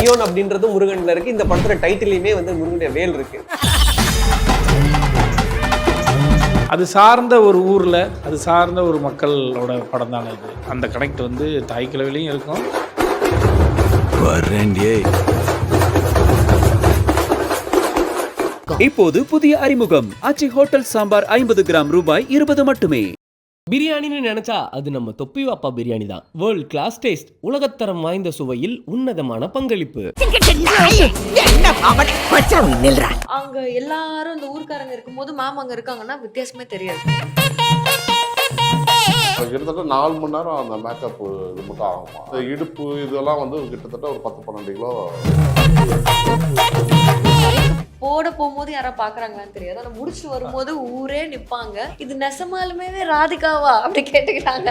Zion அப்படின்றது முருகன்ல இருக்கு. இந்த படத்துல டைட்டிலையுமே வந்து முருகனுடைய வேல் இருக்கு. அது சார்ந்த ஒரு ஊரில் அது சார்ந்த ஒரு மக்களோட படம் தானே இது. அந்த கனெக்ட் வந்து தாய் கிழவிலையும் இருக்கும். இப்போது புதிய அறிமுகம் ஆச்சி ஹோட்டல் சாம்பார் 50 கிராம் ரூபாய் 20 மட்டுமே. பிரியாணின்னு நினைச்சா அது நம்ம தொப்பி வாப்பா பிரியாணி தான். வேர்ல்ட் கிளாஸ் டேஸ்ட், உலகத்தரம் வாய்ந்த சுவையில் உன்னதமான பங்களிப்பு. அங்க எல்லாரும் இந்த ஊர்க்காரங்க இருக்கும்போது மாமா அங்க இருக்காங்கன்னா வித்தியாசமே தெரியாது. கிட்டத்தட்ட 4 மணி நேரம் அந்த மேக்கப் இது மட்டும் ஆகுமா. இந்த இடுப்பு இதெல்லாம் வந்து கிட்டத்தட்ட ஒரு 10-12 கிலோ. போட போகும்போது யாரா பாக்குறாங்களான்னு தெரியாது. ஆனா முடிச்சுட்டு வரும்போது ஊரே நிப்பாங்க. இது நெசமாலுமே ராதிகாவா அப்படி கேட்டுக்கிட்டாங்க.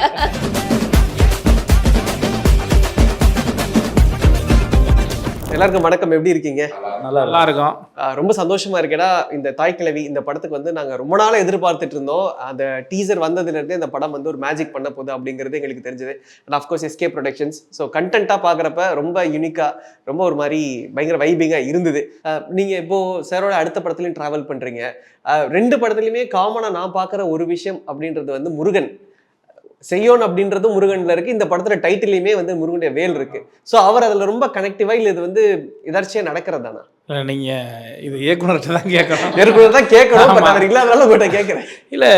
எல்லாருக்கும் வணக்கம். எப்படி இருக்கீங்க? நல்லா இருக்கும். ரொம்ப சந்தோஷமா இருக்கேடா. இந்த தாய் கிழவி இந்த படத்துக்கு வந்து நாங்க ரொம்ப நாளா எதிர்பார்த்துட்டு இருந்தோம். அந்த டீசர் வந்ததுல இருந்தே இந்த படம் வந்து ஒரு மேஜிக் பண்ண போகுது அப்படிங்கிறது எங்களுக்கு தெரிஞ்சது. And of course SK productions. So கண்டென்ட்டா பாக்குறப்ப ரொம்ப யூனிக்கா, ரொம்ப ஒரு மாதிரி பயங்கர வைபிங்கா இருந்தது. நீங்க இப்போ சாரோட அடுத்த படத்துலயும் டிராவல் பண்றீங்க. 2 படத்துலயுமே காமனா நான் பாக்குற ஒரு விஷயம் அப்படின்றது வந்து முருகன். செய்யோன் அப்படின்றது முருகன்ல இருக்கு. இந்த படத்துல டைட்டிலையுமே வந்து முருகனுடைய வேல் இருக்கு. ஸோ அவர் அதுல ரொம்ப கனெக்டிவா இல்லை, இது வந்து எதர்ச்சியா நடக்கிறது தானா? நீங்கள் இது இயக்குனர்கிட்ட தான் கேட்கணும். ஏற்கனவே தான் கேட்கணும், பட் அவர் இல்லாதனால உங்கள்கிட்ட கேட்குறேன். இல்லை,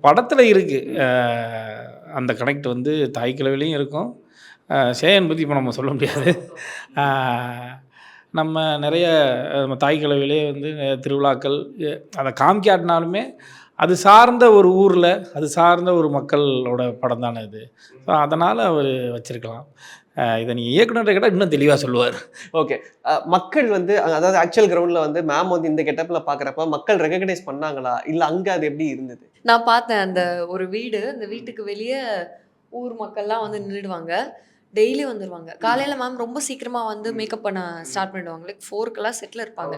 படத்தில் இருக்குது அந்த கனெக்ட் வந்து தாய் கிழவிலையும் இருக்கும். சேயன் பற்றி இப்போ நம்ம சொல்ல முடியாது. நம்ம நிறைய நம்ம தாய் கிழவிலே வந்து திருவிழாக்கள் அதை காமிக்காட்டினாலுமே அது சார்ந்த ஒரு ஊரில் அது சார்ந்த ஒரு மக்களோட படம் தானே இது. ஸோ அதனால் அவர் வச்சுருக்கலாம். இதை நீங்கள் இயக்குனர்கிட்ட கேட்டால் இன்னும் தெளிவாக சொல்லுவார். ஓகே. மக்கள் வந்து அதாவது ஆக்சுவல் கிரவுண்டில் வந்து மேம் வந்து இந்த கெட்டப்பில் பார்க்குறப்ப மக்கள் ரெகக்னைஸ் பண்ணாங்களா, இல்லை அங்கே அது எப்படி இருந்தது? நான் பார்த்தேன் அந்த ஒரு வீடு, அந்த வீட்டுக்கு வெளியே ஊர் மக்கள்லாம் வந்து நின்றுடுவாங்க. டெய்லி வந்துடுவாங்க. காலையில் மேம் ரொம்ப சீக்கிரமாக வந்து மேக்கப் பண்ண ஸ்டார்ட் பண்ணிடுவாங்க. லைக் 4 செட்டில் இருப்பாங்க.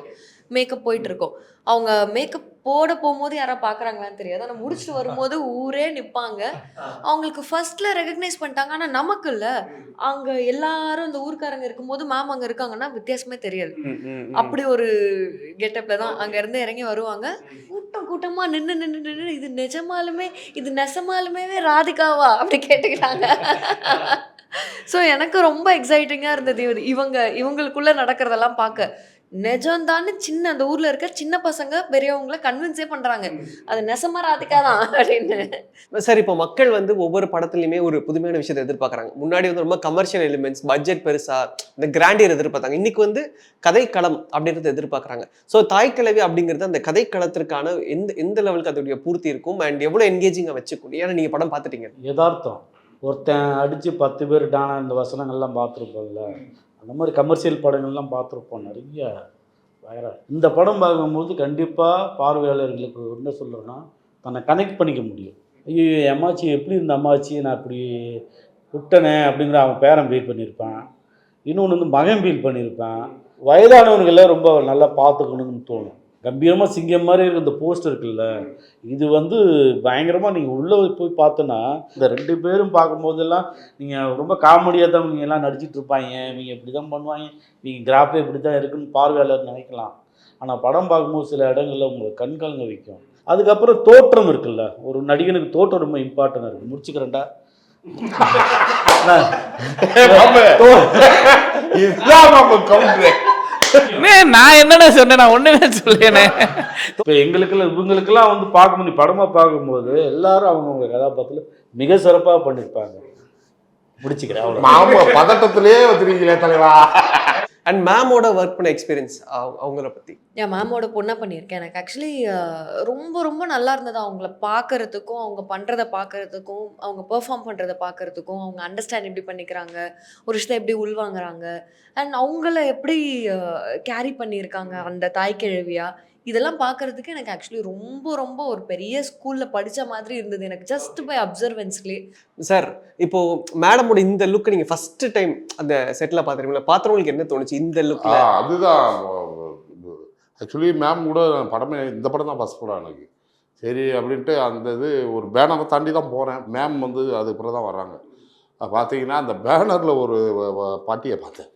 மேக்கப் போயிட்டு இருக்கோம். அவங்க மேக்கப் போட போகும்போது யாரா பார்க்குறாங்களான்னு தெரியாது. ஆனால் முடிச்சுட்டு வரும்போது ஊரே நிற்பாங்க. அவங்களுக்கு ஃபர்ஸ்ட்ல ரெகக்னைஸ் பண்ணிட்டாங்க. ஆனால் நமக்கு இல்லை. அங்கே எல்லாரும் இந்த ஊர்க்காரங்க இருக்கும்போது மேம் அங்கே இருக்காங்கன்னா வித்தியாசமே தெரியாது. அப்படி ஒரு கெட்டப்பில் தான் அங்கேருந்து இறங்கி வருவாங்க. கூட்டம் கூட்டமாக நின்று நின்று நின்று இது நெசமாலுமே ராதிகாவா அப்படி கேட்டுக்கிட்டாங்க. ஸோ எனக்கு ரொம்ப எக்ஸைட்டிங்காக இருந்தது. இவங்களுக்குள்ளே நடக்கிறதெல்லாம் பார்க்க. நிஜம்தான்னு சின்ன அந்த ஊரில் இருக்க சின்ன பசங்க பெரியவங்களை கன்வின்ஸே பண்ணுறாங்க அது நெசமா ராதிகா தான் அப்படின்னு. சார், இப்போ மக்கள் வந்து ஒவ்வொரு படத்துலையுமே ஒரு புதுமையான விஷயத்தை எதிர்பார்க்குறாங்க. முன்னாடி வந்து ரொம்ப கமர்ஷியல் எலிமெண்ட்ஸ், பட்ஜெட் பெருசா, இந்த கிராண்டியர் எதிர்பார்த்தாங்க. இன்னைக்கு வந்து கதைக்களம் அப்படின்றத எதிர்பார்க்குறாங்க. ஸோ தாய் கிழவி அப்படிங்கிறது அந்த கதைக்களத்திற்கான எந்த லெவலுக்கு அதோடைய பூர்த்தி இருக்கும் அண்ட் எவ்வளோ என்கேஜிங்காக வச்சுக்கணும்? ஏன்னா நீங்கள் படம் பார்த்துட்டீங்க. யதார்த்தம். ஒருத்தன் அடித்து 10 பேர் டான இந்த வசனங்கள்லாம் பார்த்துருப்போம்ல, அந்த மாதிரி கமர்ஷியல் படங்கள்லாம் பார்த்துருப்போம் நிறைய. வேற இந்த படம் பார்க்கும்போது கண்டிப்பாக பார்வையாளர்களுக்கு என்ன சொல்கிறேன்னா, தன்னை கனெக்ட் பண்ணிக்க முடியும். ஐயோ அம்மாச்சி எப்படி இந்த அம்மாச்சி நான் இப்படி விட்டனே அப்படிங்கிற அவன் பேரன் ஃபீல் பண்ணியிருப்பான். இன்னொன்று வந்து மகன் ஃபீல் பண்ணியிருப்பான். வயதானவர்களை ரொம்ப நல்லா பார்த்துக்கணும்னு தோணும். கம்பீரமாக சிங்கம் மாதிரி இருக்கிற இந்த போஸ்ட் இருக்குல்ல, இது வந்து பயங்கரமாக நீங்கள் உள்ளே போய் பார்த்தோன்னா இந்த 2 பேரும் பார்க்கும்போதெல்லாம் நீங்கள் ரொம்ப காமெடியாக தான் இவங்க எல்லாம் நடிச்சிட்டு இருப்பாங்க, இவங்க இப்படி தான் பண்ணுவாங்க, இவங்க கிராஃபே இப்படி தான் இருக்குன்னு பார்வையாளர் நினைக்கலாம். ஆனால் படம் பார்க்கும்போது சில இடங்களில் உங்களை கண்கலங்க வைக்கும். அதுக்கப்புறம் தோற்றம் இருக்குல்ல, ஒரு நடிகனுக்கு தோற்றம் ரொம்ப இம்பார்ட்டன்ட் இருக்குது. முடிச்சுக்கிறேன்டா. நான் என்னென்ன சொன்னேன்? நான் ஒன்றுமே சொல்லேனே. இப்போ இவங்களுக்கெல்லாம் வந்து பார்க்கணும். நீ படமாக பார்க்கும்போது எல்லாரும் அவங்கவுங்க கதாபாத்திரத்தில் மிக சிறப்பாக பண்ணியிருப்பாங்க. முடிச்சுக்கிறேன் அவ்வளோ. பதட்டத்திலே வச்சிருக்கீங்களே தலைவா. அண்ட் மேமோட ஒர்க் பண்ண எக்ஸ்பீரியன்ஸ் அவங்கள பற்றி. என் மேமோட பொண்ணாக பண்ணியிருக்கேன். எனக்கு ஆக்சுவலி ரொம்ப ரொம்ப நல்லா இருந்தது. அவங்கள பார்க்குறதுக்கும், அவங்க பண்ணுறதை பார்க்குறதுக்கும், அவங்க பெர்ஃபார்ம் பண்ணுறதை பார்க்குறதுக்கும், அவங்க அண்டர்ஸ்டாண்ட் எப்படி பண்ணிக்கிறாங்க, ஒரு விஷயத்தை எப்படி உள்வாங்குறாங்க, அண்ட் அவங்கள எப்படி கேரி பண்ணியிருக்காங்க அந்த தாய் கிழவியா, இதெல்லாம் பார்க்குறதுக்கு எனக்கு ஆக்சுவலி ரொம்ப ரொம்ப ஒரு பெரிய ஸ்கூலில் படித்த மாதிரி இருந்தது. எனக்கு ஜஸ்ட் பை அப்சர்வன்ஸ்லேயே. சார், இப்போ மேடமோட இந்த லுக் நீங்கள் ஃபர்ஸ்ட் டைம் அந்த செட்டில் பார்த்துருக்கீங்களா? பார்த்தவங்களுக்கு என்ன தோணுச்சு இந்த லுக்? அதுதான் ஆக்சுவலி மேம் கூட படமே இந்த படம் தான் ஃபஸ்ட் படம் எனக்கு. சரி அப்படின்ட்டு அந்த இது ஒரு பேனரை தாண்டி தான் போகிறேன். மேம் வந்து அதுக்கப்புறம் தான் வர்றாங்க. பார்த்தீங்கன்னா அந்த பேனரில் ஒரு பாட்டியை பார்த்தேன்.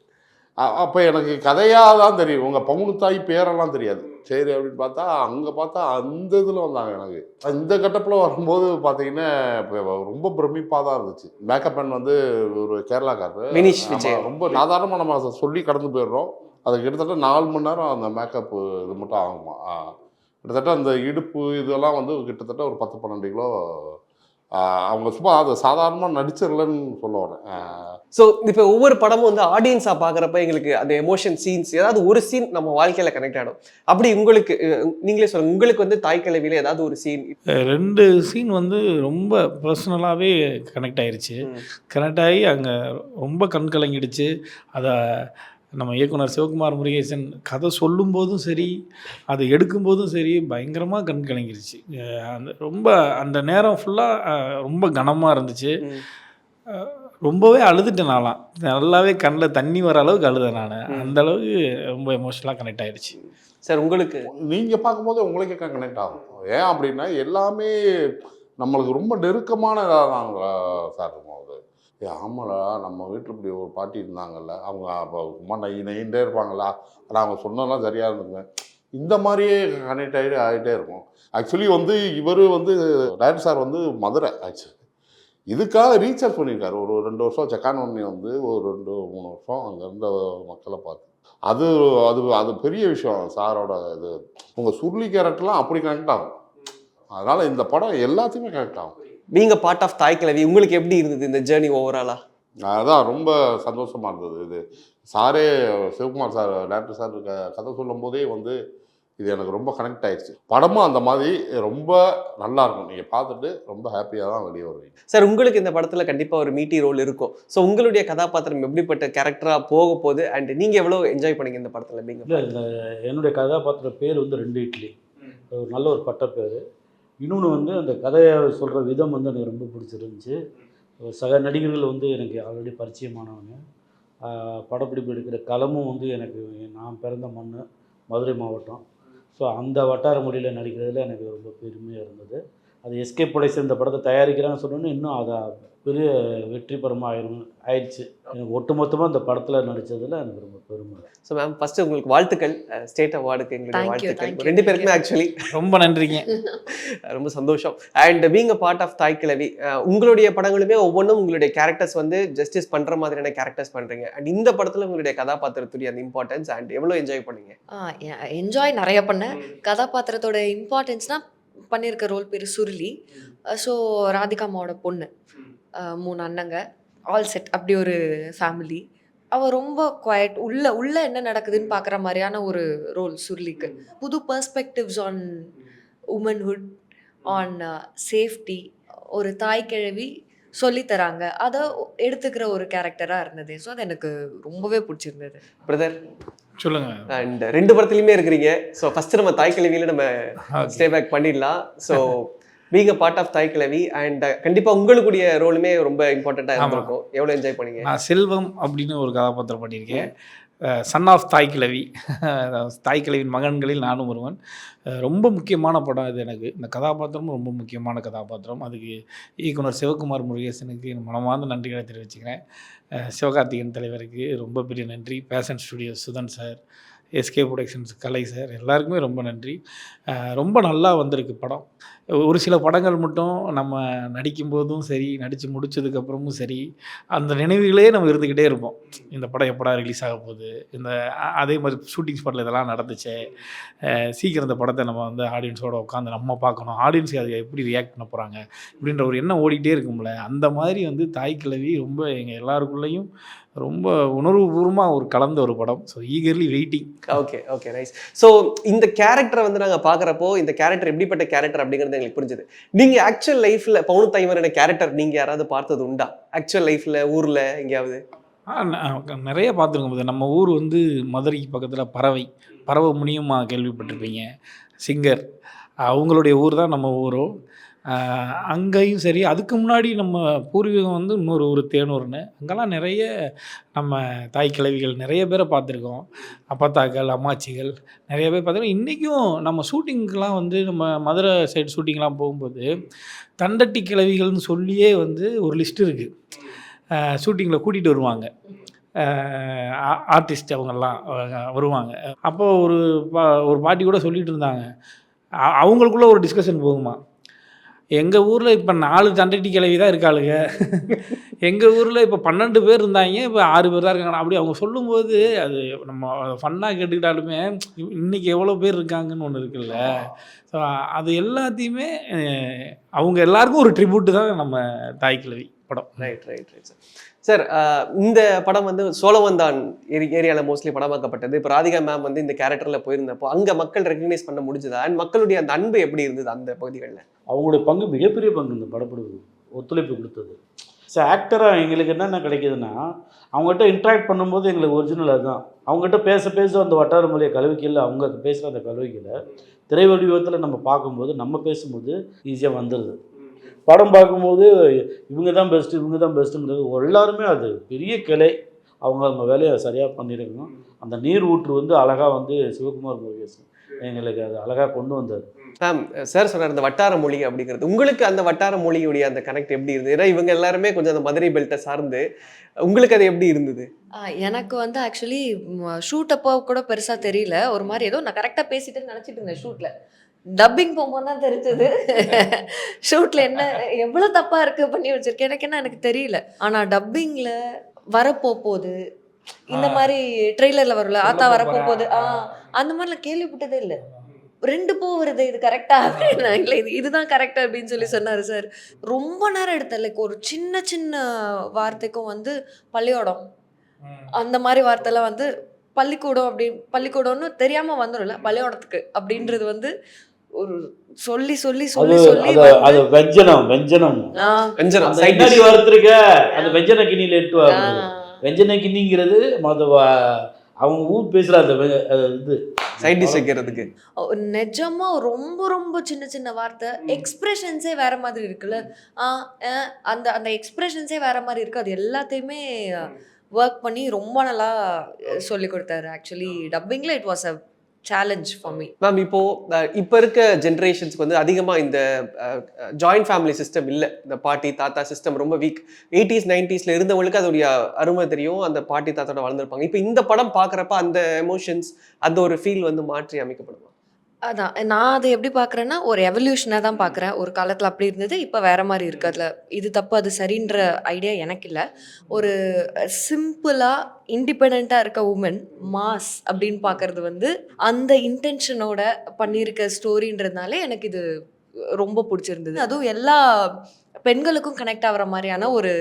அப்போ எனக்கு கதையாக தான் தெரியும், உங்கள் பவுனு தாய் பேரெல்லாம் தெரியாது. சரி அப்படின்னு பார்த்தா அங்கே பார்த்தா அந்த இதில் வந்தாங்க. எனக்கு இந்த கட்டப்பில் வரும்போது பார்த்தீங்கன்னா இப்போ ரொம்ப பிரமிப்பாக தான் இருந்துச்சு. மேக்கப் மேன் வந்து ஒரு கேரளாக்காரர், வினிஷ் விஜய். ரொம்ப சாதாரணமாக நம்ம அதை சொல்லி கடந்து போயிடுறோம். அது கிட்டத்தட்ட 4 மணி நேரம் அந்த மேக்கப் இது மட்டும் ஆகுமா. கிட்டத்தட்ட அந்த இடுப்பு இதெல்லாம் வந்து கிட்டத்தட்ட ஒரு 10-12 கிலோ. அவங்க சும்மா அதை சாதாரணமாக நடிச்சிடலன்னு சொல்ல வரேன். ஸோ இப்போ ஒவ்வொரு படமும் வந்து ஆடியன்ஸாக பார்க்குறப்ப எங்களுக்கு அந்த எமோஷன் சீன்ஸ் ஏதாவது ஒரு சீன் நம்ம வாழ்க்கையில் கனெக்ட் ஆகிடும். அப்படி உங்களுக்கு நீங்களே சொல்லுங்கள், உங்களுக்கு வந்து தாய் கிழவியில் ஏதாவது ஒரு சீன்? 2 சீன் வந்து ரொம்ப பர்சனலாகவே கனெக்ட் ஆயிருச்சு. கனெக்ட் ஆகி அங்கே ரொம்ப கண் கலங்கிடுச்சு. அதை நம்ம இயக்குனர் சிவகுமார் முருகேசன் கதை சொல்லும்போதும் சரி, அதை எடுக்கும்போதும் சரி, பயங்கரமாக கண் கலங்கிடுச்சு. அந்த ரொம்ப அந்த நேரம் ஃபுல்லாக ரொம்ப கனமாக இருந்துச்சு. ரொம்பவே அழுதுட்டேன் நான்லாம். நல்லாவே கண்ணில் தண்ணி வர அளவுக்கு அழுதேன் நான். அந்த அளவுக்கு ரொம்ப எமோஷனலாக கனெக்ட் ஆயிடுச்சு. சார் உங்களுக்கு? நீங்கள் பார்க்கும்போது உங்களுக்கே கனெக்ட் ஆகும். ஏன் அப்படின்னா எல்லாமே நம்மளுக்கு ரொம்ப நெருக்கமான இதாக தாங்களா சார் இருக்கும். அது ஆமாடா, நம்ம வீட்டில் இப்படி ஒரு பாட்டி இருந்தாங்கல்ல, அவங்க அப்போ சும்மா நைண்டே இருப்பாங்களா, ஆனால் அவங்க சொன்னதெல்லாம் சரியாக இருந்துங்க, இந்த மாதிரியே கனெக்ட் ஆகிட்டே இருக்கும். ஆக்சுவலி வந்து இவர் வந்து டைரக்டர் சார் வந்து மதுரை. ஆக்சுவலி இதுக்காக ரீசார்ஜ் பண்ணியிருக்காரு. ஒரு 2 வருஷம் செக்கான் ஒன்னி வந்து ஒரு 2-3 வருஷம் அங்கே இருந்த மக்களை பார்த்து. அது அது அது பெரிய விஷயம் சாரோட இது. உங்கள் சுருளி கேரக்டர்லாம் அப்படி கனெக்ட் ஆகும். அதனால் இந்த படம் எல்லாத்தையுமே கனெக்ட் ஆகும். நீங்கள் பார்ட் ஆஃப் தாய் கிழவி, உங்களுக்கு எப்படி இருந்தது இந்த ஜேர்னி ஓவராலாக? அதான் ரொம்ப சந்தோஷமாக இருந்தது. இது சாரே சிவகுமார் சார் டைரக்டர் சார் கதை சொல்லும் போதே வந்து இது எனக்கு ரொம்ப கனெக்ட் ஆயிடுச்சு. படமும் அந்த மாதிரி ரொம்ப நல்லா இருக்கும். நீங்கள் பார்த்துட்டு ரொம்ப ஹாப்பியாக தான் வெளியே வருவீங்க. சார் உங்களுக்கு இந்த படத்தில் கண்டிப்பாக ஒரு மீட்டி ரோல் இருக்கும். ஸோ உங்களுடைய கதாபாத்திரம் எப்படிப்பட்ட கேரக்டராக போக போகுது அண்ட் நீங்கள் எவ்வளோ என்ஜாய் பண்ணீங்க இந்த படத்தில்? இல்லை, இந்த என்னுடைய கதாபாத்திர பேர் வந்து 2 இட்லி. ஒரு நல்ல ஒரு பட்ட பேர். இன்னொன்று வந்து அந்த கதையை சொல்கிற விதம் வந்து எனக்கு ரொம்ப பிடிச்சிருந்துச்சு. சக நடிகர்கள் வந்து எனக்கு ஆல்ரெடி பரிச்சயமானவங்க. படப்பிடிப்பு எடுக்கிற களமும் வந்து எனக்கு நான் பிறந்த மண் மதுரை மாவட்டம். ஸோ அந்த வட்டார மொழியில் நடிக்கிறதுல எனக்கு ரொம்ப பெருமையாக இருந்தது. அது எஸ்கேப் ப்ரொடக்ஷன் இந்த படத்தை தயாரிக்கிறான்னு சொன்னோன்னே இன்னும் அதை பெரிய வெற்றி படமாக ஆயிடுச்சு. எனக்கு ஒட்டுமொத்தமாக இந்த படத்தில் நடித்ததில் எனக்கு ரொம்ப பெருமை. ஸோ மேம், ஃபஸ்ட்டு உங்களுக்கு வாழ்த்துக்கள் ஸ்டேட் அவார்டுக்கு. எங்களுடைய வாழ்த்துக்கள் you. 2 பேருக்குமே. ஆக்சுவலி ரொம்ப நன்றிங்க. ரொம்ப சந்தோஷம். And being a part of Thaai Kizhavi, உங்களுடைய படங்களுமே ஒவ்வொன்றும் உங்களுடைய கேரக்டர்ஸ் வந்து ஜஸ்டிஸ் பண்ணுற மாதிரியான கேரக்டர்ஸ் பண்ணுறீங்க. அண்ட் இந்த படத்தில் உங்களுடைய கதாபாத்திரத்துடைய அந்த இம்பார்ட்டன்ஸ் அண்ட் எவ்வளோ என்ஜாய் பண்ணீங்க? என்ஜாய் நிறைய பண்ணேன். கதாபாத்திரத்தோட இம்பார்ட்டன்ஸ்னால் பண்ணியிருக்க ரோல் பேர் சுருளி. ஸோ ராதிகாமாவோட பொண்ணு, 3 அண்ணங்க, ஆல் செட், அப்படி ஒரு ஃபேமிலி. அவள் ரொம்ப குவைட், உள்ள என்ன நடக்குதுன்னு பார்க்குற மாதிரியான ஒரு ரோல் சுருளிக்கு. புது perspectives on womanhood, on safety, ஒரு தாய் கிழவி சொல்லித்தராங்க, அதை எடுத்துக்கிற ஒரு கேரக்டராக இருந்தது. ஸோ அது எனக்கு ரொம்பவே பிடிச்சிருந்தது. பிரதர் சொல்லுங்க. அண்ட் 2 படத்துலையுமே இருக்கிறீங்க. ஸோ ஃபஸ்ட்டு நம்ம தாய் கிழவியில் நம்ம ஸ்டே பேக் பண்ணிடலாம். So being a part of Thaai Kizhavi and கண்டிப்பாக உங்களுடைய ரோலுமே ரொம்ப இம்பார்ட்டண்ட்டாக இருந்திருக்கும். எவ்வளோ என்ஜாய் பண்ணீங்க? நான் செல்வம் அப்படின்னு ஒரு கதாபாத்திரம் பண்ணியிருக்கேன். சன் ஆஃப் தாய் கிழவி, தாய் கிழவியின் மகன்களில் நானும் ஒருவன். ரொம்ப முக்கியமான படம் இது எனக்கு. இந்த கதாபாத்திரமும் ரொம்ப முக்கியமான கதாபாத்திரம். அதுக்கு இயக்குனர் சிவகுமார் முருகேசனுக்கு மனமார்ந்த நன்றிகளை தெரிவிச்சுக்கிறேன். சிவகார்த்திகேயன் தலைவருக்கு ரொம்ப பெரிய நன்றி. Passion studio Sudhan sir, SK productions Kalai sir, எல்லாருக்குமே ரொம்ப நன்றி. ரொம்ப நல்லா வந்திருக்கு படம். ஒரு சில படங்கள் மட்டும் நம்ம நடிக்கும்போதும் சரி, நடித்து முடித்ததுக்கப்புறமும் சரி, அந்த நினைவுகளே நம்ம இருந்துக்கிட்டே இருப்போம். இந்த படம் எப்படா ரிலீஸ் ஆக போகுது, அதே மாதிரி ஷூட்டிங் ஸ்பாட்டில் இதெல்லாம் நடந்துச்சு, சீக்கிரம் இந்த படத்தை நம்ம வந்து ஆடியன்ஸோடு உட்காந்து நம்ம பார்க்கணும், ஆடியன்ஸுக்கு அது எப்படி ரியாக்ட் பண்ண போகிறாங்க இப்படின்ற ஒரு எண்ணம் ஓடிக்கிட்டே இருக்கும்ல. அந்த மாதிரி வந்து தாய் கிழவி ரொம்ப எங்கள் எல்லாருக்குள்ளேயும் ரொம்ப உணர்வுபூர்வமாக ஒரு கலந்த ஒரு படம். So eagerly waiting. Okay nice. So இந்த கேரக்டரை வந்து நாங்கள் பார்க்குறப்போ இந்த கேரக்டர் எப்படிப்பட்ட கேரக்டர் அப்படிங்கிறது எங்களுக்கு புரிஞ்சுது. நீங்கள் ஆக்சுவல் லைஃப்பில் பவுனு தாய்மாரான கேரக்டர் நீங்கள் யாராவது பார்த்தது உண்டா? ஆக்சுவல் லைஃப்பில் ஊரில் எங்கேயாவது? நிறைய பார்த்துருக்கோம். நம்ம ஊர் வந்து மதுரைக்கு பக்கத்தில் பறவை முனியம்மா கேள்விப்பட்டிருப்பீங்க, சிங்கர். அவங்களுடைய ஊர் தான் நம்ம ஊரும். அங்கேயும் சரி, அதுக்கு முன்னாடி நம்ம பூர்வீகம் வந்து இன்னொரு ஊர் தேனூர்னு. அங்கெல்லாம் நிறைய நம்ம தாய் கிழவிகள் நிறைய பேரை பார்த்துருக்கோம். அப்பத்தாக்கள், அம்மாச்சிகள் நிறைய பேர் பார்த்துருக்கோம். இன்றைக்கும் நம்ம ஷூட்டிங்க்கெலாம் வந்து நம்ம மதுரை சைடு ஷூட்டிங்லாம் போகும்போது தண்டட்டி கிழவிகள்னு சொல்லியே வந்து ஒரு லிஸ்ட் இருக்குது. ஷூட்டிங்கில் கூட்டிகிட்டு வருவாங்க. ஆர்டிஸ்ட் அவங்கெல்லாம் வருவாங்க. அப்போது ஒரு பாட்டி கூட சொல்லிகிட்டு இருந்தாங்க, அவங்களுக்குள்ள ஒரு டிஸ்கஷன் போகுமா, எங்கள் ஊரில் இப்போ 4 தண்டட்டி கிழவி தான் இருக்காளுங்க, எங்கள் ஊரில் இப்போ 12 பேர் இருந்தாங்க, இப்போ 6 பேர் தான் இருக்காங்க. அப்படி அவங்க சொல்லும்போது அது நம்ம ஃபன்னாக கேட்டுக்கிட்டாலுமே இன்றைக்கி எவ்வளோ பேர் இருக்காங்கன்னு ஒன்று இருக்குல்ல. ஸோ அது எல்லாத்தையுமே அவங்க எல்லாருக்கும் ஒரு ட்ரிபியூட்டு தான் நம்ம தாய் கிழவி படம். Right sir. சார் இந்த படம் வந்து சோழவந்தான் ஏரியாவில் மோஸ்ட்லி படமாக்கப்பட்டது. இப்போ ராதிகா மேம் வந்து இந்த கேரக்டரில் போயிருந்தப்போ அங்கே மக்கள் ரெகக்னைஸ் பண்ண முடிஞ்சுதா? அண்ட் மக்களுடைய அந்த அன்பு எப்படி இருந்தது அந்த பகுதிகளில்? அவங்களுடைய பங்கு மிகப்பெரிய பங்கு இந்த படப்பிடிப்பு ஒத்துழைப்பு கொடுத்தது. ஸோ ஆக்டராக எங்களுக்கு என்னென்ன கிடைக்கிதுன்னா, அவங்ககிட்ட இன்ட்ராக்ட் பண்ணும்போது எங்களுக்கு ஒரிஜினல் அதுதான். அவங்ககிட்ட பேச அந்த வட்டார மொழியை கலவைக்கல, அவங்க பேசுகிற அந்த கலவைக்கல திரை வடிவத்தில் நம்ம பார்க்கும்போது, நம்ம பேசும்போது ஈஸியாக வந்துடுது. படம் பார்க்கும்போது இவங்க தான் பெஸ்ட்டுங்கிறது எல்லாருமே அது பெரிய கிளை. அவங்க வேலையை சரியாக பண்ணியிருக்கணும். அந்த நீர் ஊற்று வந்து அழகாக வந்து சிவகுமார் முருகேசன் எங்களுக்கு அது அழகாக கொண்டு வந்தார். மேம் சார் சொன்னார் இந்த வட்டார மொழி அப்படிங்கிறது, உங்களுக்கு அந்த வட்டார மொழியுடைய அந்த கனெக்ட் எப்படி இருந்தது? ஏன்னா இவங்க எல்லாருமே கொஞ்சம் அந்த மதுரை பெல்ட்டை சார்ந்து, உங்களுக்கு அது எப்படி இருந்தது? எனக்கு வந்து ஆக்சுவலி ஷூட் அப்போ கூட பெருசாக தெரியல. ஒரு மாதிரி ஏதோ நான் கரெக்டாக பேசிட்டு நினச்சிட்டு இருந்தேன். ஷூட்டில் டப்பிங் போகும்போது தான் தெரிஞ்சது ஷூட்டில் என்ன எவ்வளோ தப்பாக இருக்குது பண்ணி வச்சுருக்கேன். எனக்கு தெரியல. ஆனால் டப்பிங்கில் வரப்போகுது இந்த மாதிரி ட்ரெய்லரில் வரல, ஆத்தா வரப்போகுது அந்த மாதிரிலாம் கேள்விப்பட்டதே இல்லை. 2 பூ வருது, இது கரெக்டா அப்படின்னாங்களே, இதுதான் கரெக்டா அப்படின்னு சொன்னாரு சார். ரொம்ப நேரம் எடுத்தேன். லைக் ஒரு சின்ன வார்த்தைக்கும் வந்து பள்ளியோடம் அந்த மாதிரி வார்த்தைலாம் வந்து பள்ளிக்கூடம்னு தெரியாம வந்துடும்ல, பள்ளியோடத்துக்கு அப்படின்றது வந்து ஒரு சொல்லி அது வெஞ்சனம் வறுத்திருக்க அந்த வெஞ்சன கிண்ணியில எட்டுவாங்க. வெஞ்சன கிண்ணிங்கிறது அவங்க ஊர் பேசுற அந்த இது சைட் டிஷ் வைக்கிறதுக்கு நிஜமா ரொம்ப சின்ன வார்த்தை. எக்ஸ்பிரஷன்ஸே வேற மாதிரி இருக்குல்ல, அந்த எக்ஸ்பிரஷன்ஸே வேற மாதிரி இருக்கு. அது எல்லாத்தையுமே ஒர்க் பண்ணி ரொம்ப நல்லா சொல்லி கொடுத்தாரு. Actually டப்பிங்ல it was a challenge for me. Ma'am இப்போ இருக்க ஜென்ரேஷன்ஸ்க்கு வந்து அதிகமாக இந்த ஜாயிண்ட் ஃபேமிலி சிஸ்டம் இல்லை. இந்த பாட்டி தாத்தா சிஸ்டம் ரொம்ப வீக். 80s 90s இருந்தவங்களுக்கு அதோடைய அருமை தெரியும், அந்த பாட்டி தாத்தாவோட வளர்ந்துருப்பாங்க. இப்போ இந்த படம் பார்க்குறப்ப அந்த எமோஷன்ஸ், அந்த ஒரு ஃபீல் வந்து மாற்றி அமைக்கப்படுமா? அதான் நான் அதை எப்படி பார்க்குறேன்னா, ஒரு எவல்யூஷனாக தான் பார்க்குறேன். ஒரு காலத்தில் அப்படி இருந்தது, இப்போ வேற மாதிரி இருக்குது. அதில் இது தப்பு அது சரின்ற ஐடியா எனக்கு இல்லை. ஒரு சிம்பிளாக இண்டிபெண்ட்டாக இருக்க உமன் மாஸ் அப்படின்னு பார்க்குறது வந்து அந்த இன்டென்ஷனோட பண்ணியிருக்க ஸ்டோரின்றதுனால எனக்கு இது ரொம்ப பிடிச்சிருந்தது. அதுவும் எல்லா பெண்களுக்கும் கனெக்ட் ஆகிற மாதிரியான ஒரு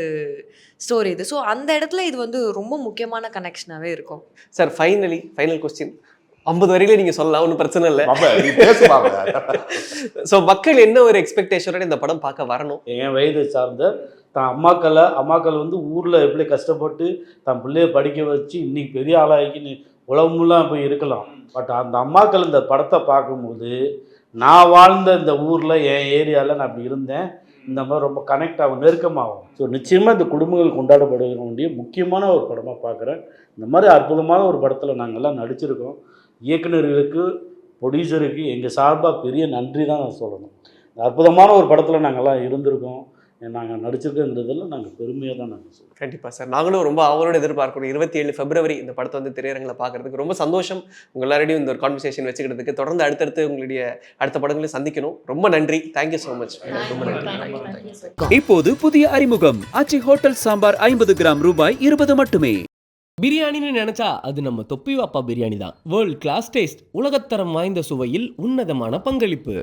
ஸ்டோரி இது. ஸோ அந்த இடத்துல இது வந்து ரொம்ப முக்கியமான கனெக்ஷனாகவே இருக்கும். சார் ஃபைனல் கொஸ்டின் 50 வரையில நீங்க சொல்லலாம், ஒன்றும் பிரச்சனை இல்லை. ஸோ மக்கள் என்ன ஒரு எக்ஸ்பெக்டேஷனோட இந்த படம் பார்க்க வரணும்? என் வயது சார்ந்த தான் அம்மாக்கள் வந்து ஊரில் எப்படி கஷ்டப்பட்டு தன் பிள்ளைய படிக்க வச்சு இன்னைக்கு பெரிய ஆளாகி உலகமெல்லாம் போய் இருக்கலாம். பட் அந்த அம்மாக்கள் இந்த படத்தை பார்க்கும்போது, நான் வாழ்ந்த இந்த ஊரில் என் ஏரியாவில் நான் அப்படி இருந்தேன், இந்த மாதிரி ரொம்ப கனெக்ட் ஆகும், நெருக்கமாகும். ஸோ நிச்சயமாக இந்த குடும்பங்கள் கொண்டாடப்பட வேண்டிய முக்கியமான ஒரு படமாக பார்க்குறேன். இந்த மாதிரி அற்புதமான ஒரு படத்தில் நாங்கள்லாம் நடிச்சிருக்கோம். இயக்குநர்களுக்கு, ப்ரொடியூசருக்கு எங்கள் சார்பாக பெரிய நன்றி தான் நான் சொல்லணும். அற்புதமான ஒரு படத்தில் நாங்கள்லாம் இருந்திருக்கோம், நாங்கள் நடிச்சிருக்கோங்கிறதுல நாங்கள் பெருமையாக தான் நாங்கள் சொல்லுவோம். கண்டிப்பாக சார், நாங்களும் ரொம்ப அவரோட எதிர்பார்க்கணும். 27 February இந்த படத்தை வந்து திரையரங்கில் பார்க்கறதுக்கு ரொம்ப சந்தோஷம். உங்கள் எல்லாரையும் இந்த ஒரு கான்வர்சேஷன் வச்சுக்கிறதுக்கு, தொடர்ந்து அடுத்தடுத்து உங்களுடைய அடுத்த படங்களையும் சந்திக்கணும். ரொம்ப நன்றி, தேங்க்யூ ஸோ மச். ரொம்ப நன்றி. இப்போது புதிய அறிமுகம் ஆச்சி ஹோட்டல் சாம்பார் 50 கிராம் ரூபாய் 20 மட்டுமே. பிரியாணின்னு நினைச்சா அது நம்ம தொப்பி வாப்பா பிரியாணி தான். வேர்ல்ட் கிளாஸ் டேஸ்ட், உலகத்தரம் வாய்ந்த சுவையில் உன்னதமான பங்களிப்பு.